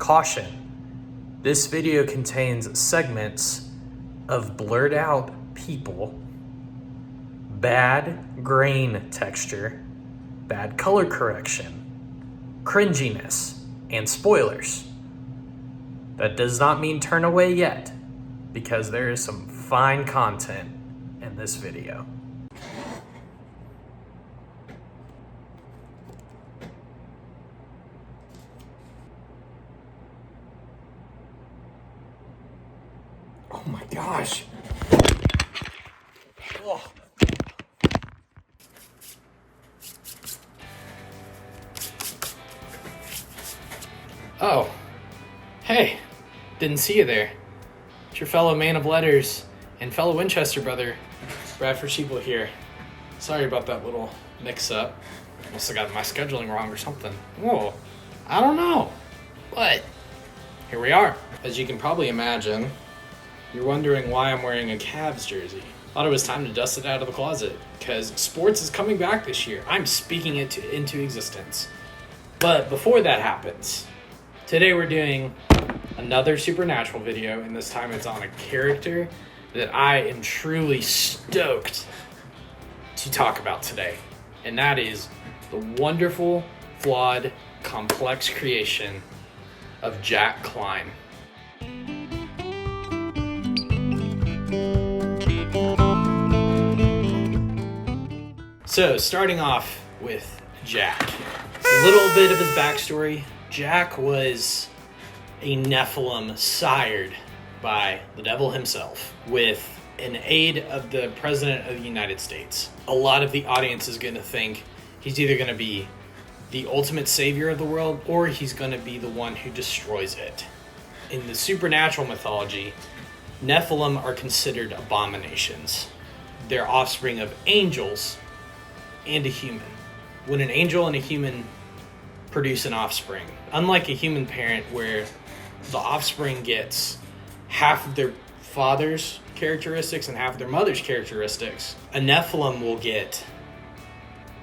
Caution, this video contains segments of blurred out people, bad grain texture, bad color correction, cringiness, and spoilers. That does not mean turn away yet, because there is some fine content in this video. Oh my gosh. Oh. Oh, hey, didn't see you there. It's your fellow man of letters and fellow Winchester brother, Bradford here. Sorry about that little mix-up. Must have got my scheduling wrong or something. Whoa, I don't know, but here we are. As you can probably imagine, you're wondering why I'm wearing a Cavs jersey. Thought it was time to dust it out of the closet, because sports is coming back this year. I'm speaking it into existence. But before that happens, today we're doing another Supernatural video, and this time it's on a character that I am truly stoked to talk about today. And that is the wonderful, flawed, complex creation of Jack Kline. So, starting off with Jack. A little bit of his backstory. Jack was a Nephilim sired by the devil himself with an aid of the President of the United States. A lot of the audience is going to think he's either going to be the ultimate savior of the world or he's going to be the one who destroys it. In the supernatural mythology, Nephilim are considered abominations. They're offspring of angels and a human. When an angel and a human produce an offspring, unlike a human parent where the offspring gets half of their father's characteristics and half of their mother's characteristics, a Nephilim will get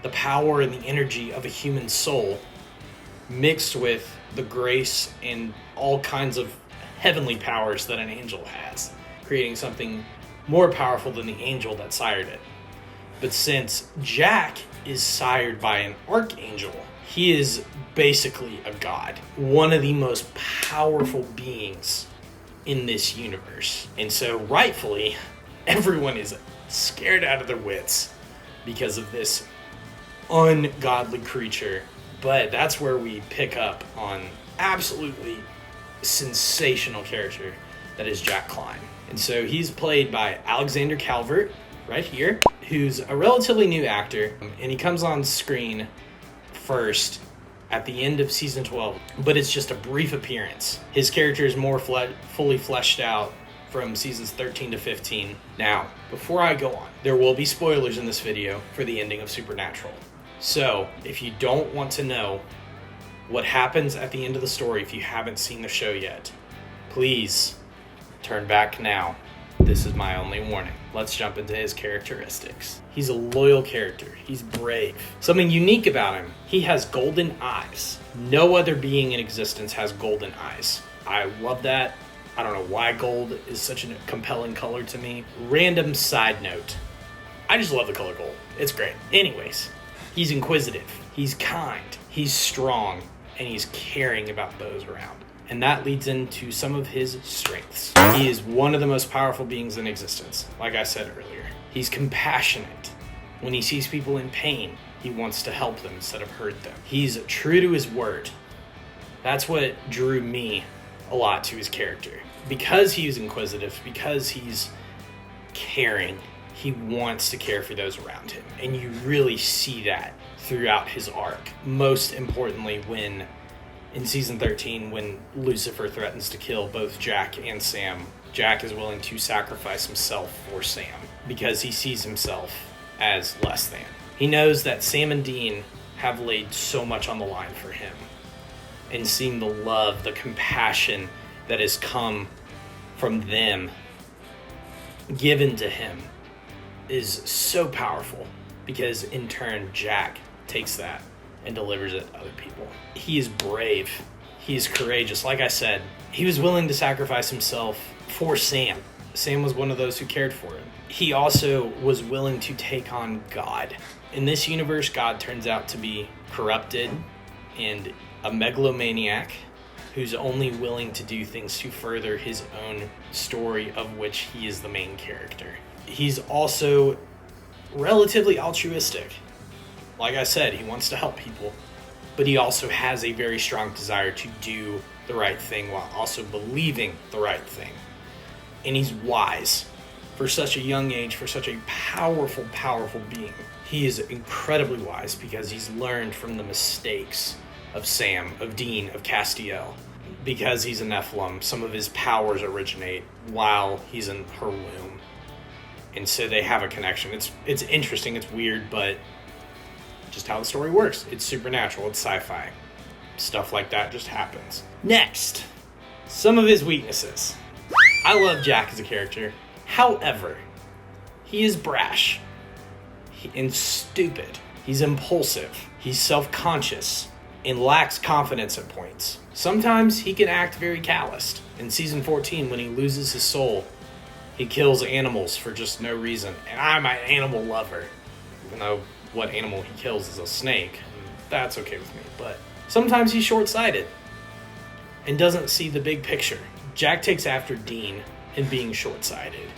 the power and the energy of a human soul mixed with the grace and all kinds of heavenly powers that an angel has, creating something more powerful than the angel that sired it. But since Jack is sired by an archangel, he is basically a god, one of the most powerful beings in this universe. And so rightfully, everyone is scared out of their wits because of this ungodly creature. But that's where we pick up on absolutely sensational character that is Jack Kline. And so he's played by Alexander Calvert, right here, who's a relatively new actor, and he comes on screen first at the end of season 12, but it's just a brief appearance. His character is more fully fleshed out from seasons 13 to 15. Now, before I go on, there will be spoilers in this video for the ending of Supernatural. So, if you don't want to know what happens at the end of the story if you haven't seen the show yet, please turn back now. This is my only warning. Let's jump into his characteristics. He's a loyal character. He's brave. Something unique about him, he has golden eyes. No other being in existence has golden eyes. I love that. I don't know why gold is such a compelling color to me. Random side note. I just love the color gold. It's great. Anyways, he's inquisitive. He's kind. He's strong. And he's caring about those around. And that leads into some of his strengths. He is one of the most powerful beings in existence, like I said earlier. He's compassionate. When he sees people in pain, he wants to help them instead of hurt them. He's true to his word. That's what drew me a lot to his character. Because he's inquisitive, because he's caring, he wants to care for those around him. And you really see that throughout his arc. Most importantly, when in season 13, when Lucifer threatens to kill both Jack and Sam, Jack is willing to sacrifice himself for Sam because he sees himself as less than. He knows that Sam and Dean have laid so much on the line for him. And seeing the love, the compassion that has come from them given to him is so powerful because in turn, Jack takes that and delivers it to other people. He is brave. He's courageous. Like I said, he was willing to sacrifice himself for Sam. Sam was one of those who cared for him. He also was willing to take on God. In this universe, God turns out to be corrupted and a megalomaniac who's only willing to do things to further his own story, of which he is the main character. He's also relatively altruistic. Like I said, he wants to help people, but he also has a very strong desire to do the right thing while also believing the right thing. And he's wise. For such a young age, for such a powerful, powerful being, he is incredibly wise because he's learned from the mistakes of Sam, of Dean, of Castiel. Because he's a Nephilim, some of his powers originate while he's in her womb. And so they have a connection. It's interesting, it's weird, but just how the story works. It's supernatural, it's sci-fi. Stuff like that just happens. Next, some of his weaknesses. I love Jack as a character. However, he is brash and stupid. He's impulsive. He's self-conscious and lacks confidence at points. Sometimes he can act very calloused. In season 14, when he loses his soul, he kills animals for just no reason. And I'm an animal lover, even though what animal he kills is a snake. That's okay with me. But sometimes he's short-sighted and doesn't see the big picture. Jack takes after Dean in being short-sighted.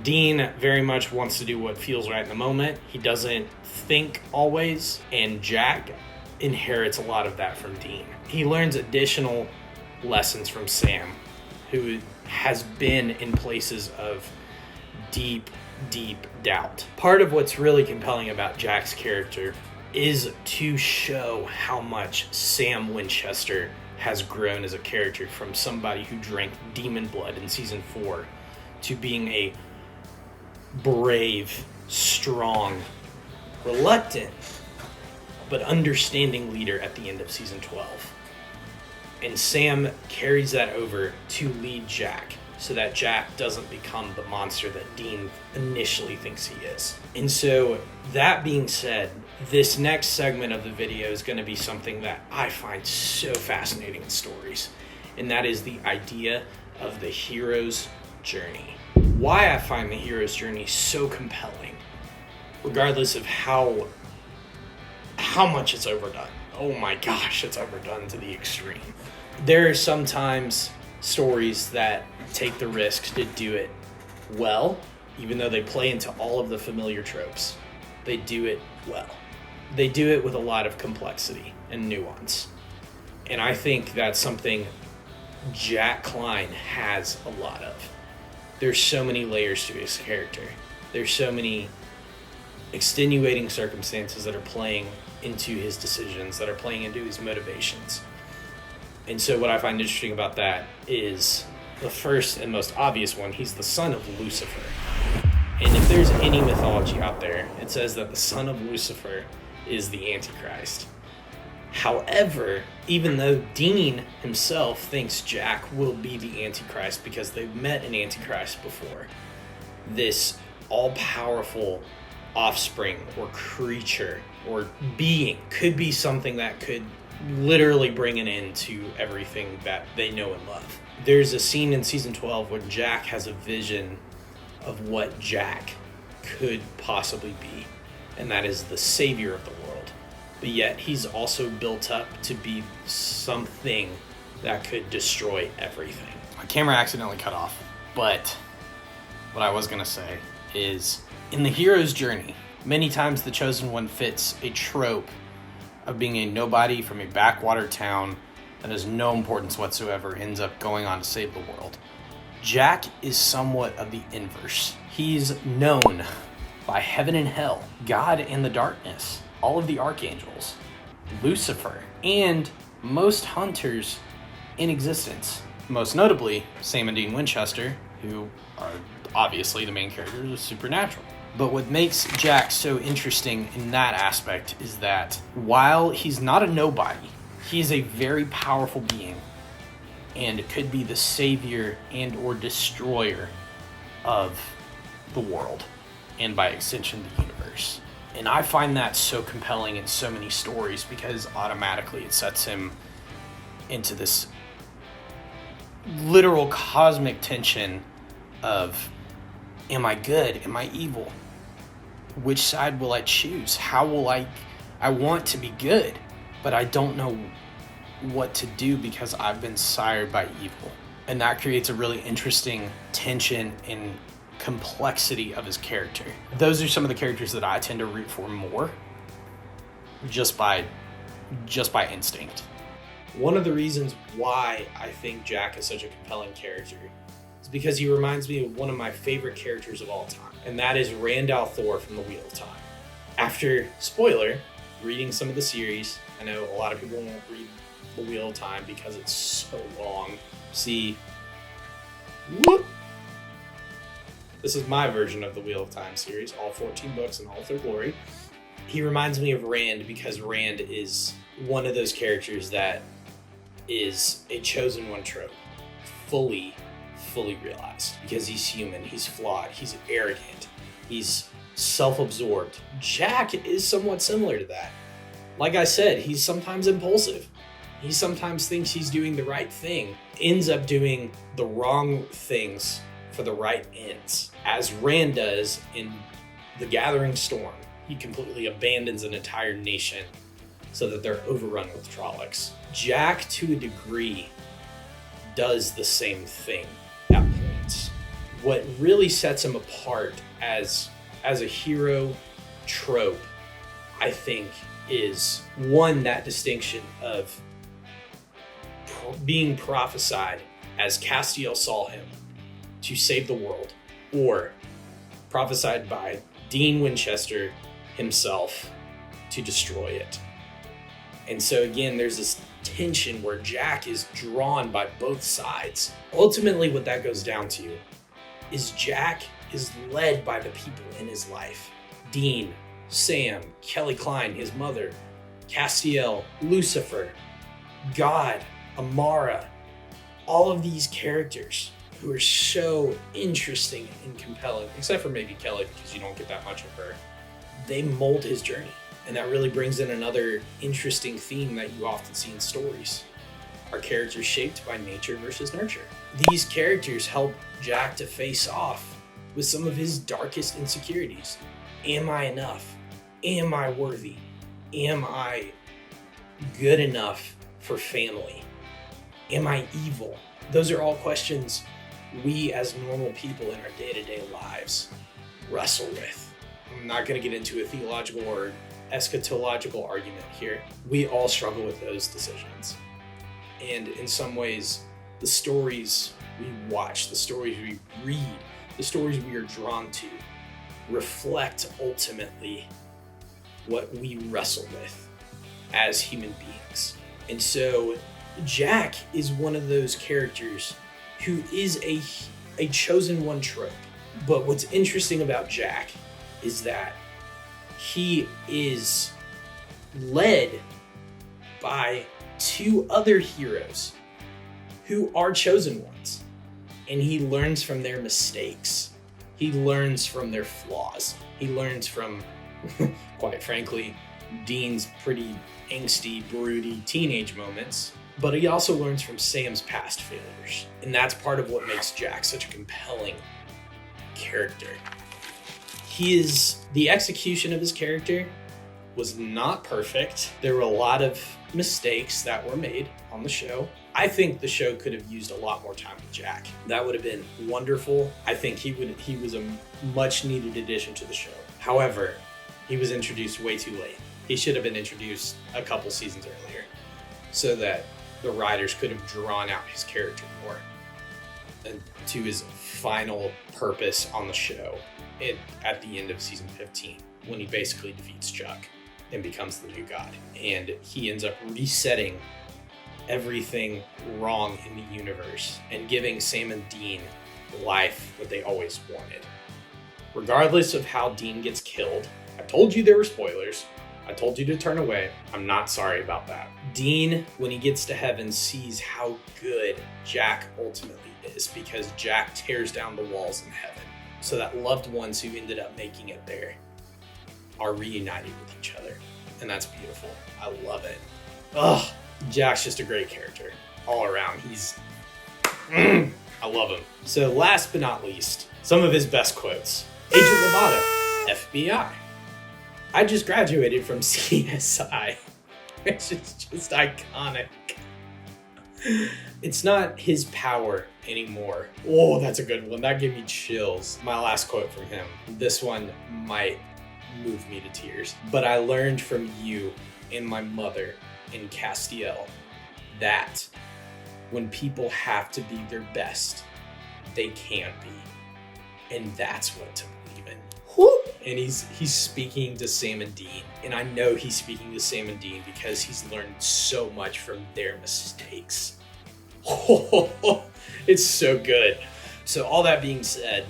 Dean very much wants to do what feels right in the moment. He doesn't think always, and Jack inherits a lot of that from Dean. He learns additional lessons from Sam, who has been in places of deep, deep doubt. Part of what's really compelling about Jack's character is to show how much Sam Winchester has grown as a character from somebody who drank demon blood in season 4 to being a brave, strong, reluctant, but understanding leader at the end of season 12. And Sam carries that over to lead Jack so that Jack doesn't become the monster that Dean initially thinks he is. And so, that being said, this next segment of the video is going to be something that I find so fascinating in stories, and that is the idea of the hero's journey. Why I find the hero's journey so compelling, regardless of how much it's overdone. Oh my gosh, it's overdone to the extreme. There are sometimes stories that take the risk to do it well, even though they play into all of the familiar tropes. They do it well. They do it with a lot of complexity and nuance. And I think that's something Jack Kline has a lot of. There's so many layers to his character. There's so many extenuating circumstances that are playing into his decisions, that are playing into his motivations. And so what I find interesting about that is the first and most obvious one. He's the son of Lucifer. And if there's any mythology out there, it says that the son of Lucifer is the Antichrist. However, even though Dean himself thinks Jack will be the Antichrist because they've met an Antichrist before, this all-powerful offspring or creature or being could be something that could literally bring an end to everything that they know and love. There's a scene in season 12 where Jack has a vision of what Jack could possibly be, and that is the savior of the world. But yet he's also built up to be something that could destroy everything. My camera accidentally cut off, but what I was going to say is, in the hero's journey, many times the chosen one fits a trope of being a nobody from a backwater town that has no importance whatsoever, ends up going on to save the world. Jack is somewhat of the inverse. He's known by heaven and hell, God and the darkness, all of the archangels, Lucifer, and most hunters in existence. Most notably, Sam and Dean Winchester, who are obviously the main characters of Supernatural. But what makes Jack so interesting in that aspect is that while he's not a nobody, he is a very powerful being and could be the savior and or destroyer of the world, and by extension the universe. And I find that so compelling in so many stories because automatically it sets him into this literal cosmic tension of, am I good? Am I evil? Which side will I choose? How will I want to be good, but I don't know what to do because I've been sired by evil. And that creates a really interesting tension and complexity of his character. Those are some of the characters that I tend to root for more just by instinct. One of the reasons why I think Jack is such a compelling character is because he reminds me of one of my favorite characters of all time, and that is Randall Thor from The Wheel of Time. After, spoiler, reading some of the series, I know a lot of people won't read The Wheel of Time because it's so long. See, whoop! This is my version of the Wheel of Time series, all 14 books in all of their glory. He reminds me of Rand because Rand is one of those characters that is a chosen one trope, fully realized, because he's human, he's flawed, he's arrogant, he's self-absorbed. Jack is somewhat similar to that. Like I said, he's sometimes impulsive. He sometimes thinks he's doing the right thing, ends up doing the wrong things for the right ends. As Rand does in The Gathering Storm, he completely abandons an entire nation so that they're overrun with Trollocs. Jack, to a degree, does the same thing at points. What really sets him apart as a hero trope, I think, is one, that distinction of being prophesied as Castiel saw him to save the world, or prophesied by Dean Winchester himself to destroy it. And so again, there's this tension where Jack is drawn by both sides. Ultimately, what that goes down to is Jack is led by the people in his life. Dean, Sam, Kelly Kline, his mother, Castiel, Lucifer, God, Amara, all of these characters who are so interesting and compelling, except for maybe Kelly, because you don't get that much of her. They mold his journey. And that really brings in another interesting theme that you often see in stories. Are characters shaped by nature versus nurture? These characters help Jack to face off with some of his darkest insecurities. Am I enough? Am I worthy? Am I good enough for family? Am I evil? Those are all questions we as normal people in our day-to-day lives wrestle with. I'm not going to get into a theological or eschatological argument here. We all struggle with those decisions. And in some ways, the stories we watch, the stories we read, the stories we are drawn to reflect ultimately what we wrestle with as human beings. And so Jack is one of those characters who is a chosen one trope. But what's interesting about Jack is that he is led by two other heroes who are chosen ones. And he learns from their mistakes. He learns from their flaws. He learns from, quite frankly, Dean's pretty angsty, broody teenage moments. But he also learns from Sam's past failures. And that's part of what makes Jack such a compelling character. The execution of his character was not perfect. There were a lot of mistakes that were made on the show. I think the show could have used a lot more time with Jack. That would have been wonderful. I think he was a much needed addition to the show. However, he was introduced way too late. He should have been introduced a couple seasons earlier so that the writers could have drawn out his character more and to his final purpose on the show at the end of season 15, when he basically defeats Chuck and becomes the new god. And he ends up resetting everything wrong in the universe and giving Sam and Dean the life that they always wanted. Regardless of how Dean gets killed, I told you there were spoilers. I told you to turn away. I'm not sorry about that. Dean, when he gets to heaven, sees how good Jack ultimately is because Jack tears down the walls in heaven so that loved ones who ended up making it there are reunited with each other. And that's beautiful. I love it. Ugh. Jack's just a great character all around. I love him. So last but not least, some of his best quotes. Agent Lovato, FBI. I just graduated from CSI. It's just iconic. It's not his power anymore. Oh, that's a good one. That gave me chills. My last quote from him. This one might move me to tears. But I learned from you and my mother in Castiel that when people have to be their best, they can be. And that's what to believe in. Whew. And he's speaking to Sam and Dean. And I know he's speaking to Sam and Dean because he's learned so much from their mistakes. It's so good. So all that being said,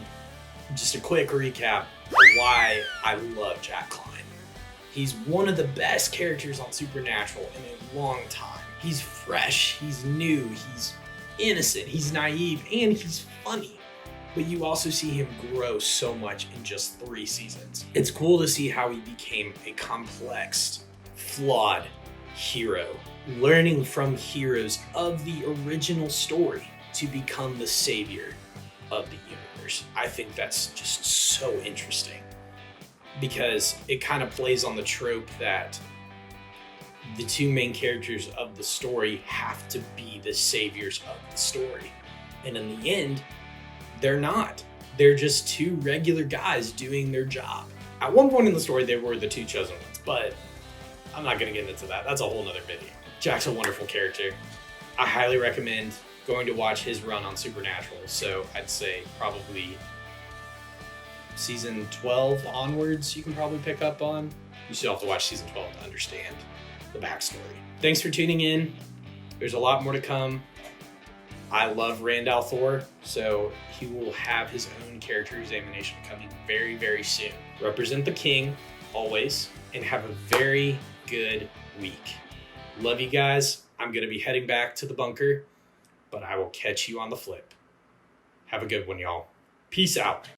just a quick recap of why I love Jack Kline. He's one of the best characters on Supernatural in a long time. He's fresh, he's new, he's innocent, he's naive, and he's funny. But you also see him grow so much in just 3 seasons. It's cool to see how he became a complex, flawed hero, learning from heroes of the original story to become the savior of the universe. I think that's just so interesting because it kind of plays on the trope that the 2 main characters of the story have to be the saviors of the story. And in the end, they're not. They're just 2 regular guys doing their job. At one point in the story, they were the 2 chosen ones, but I'm not going to get into that. That's a whole nother video. Jack's a wonderful character. I highly recommend going to watch his run on Supernatural. So I'd say probably season 12 onwards you can probably pick up on. You still have to watch season 12 to understand the backstory. Thanks for tuning in. There's a lot more to come. I love Randall Thor, so he will have his own character examination coming very, very soon. Represent the king, always, and have a very good week. Love you guys. I'm going to be heading back to the bunker, but I will catch you on the flip. Have a good one, y'all. Peace out.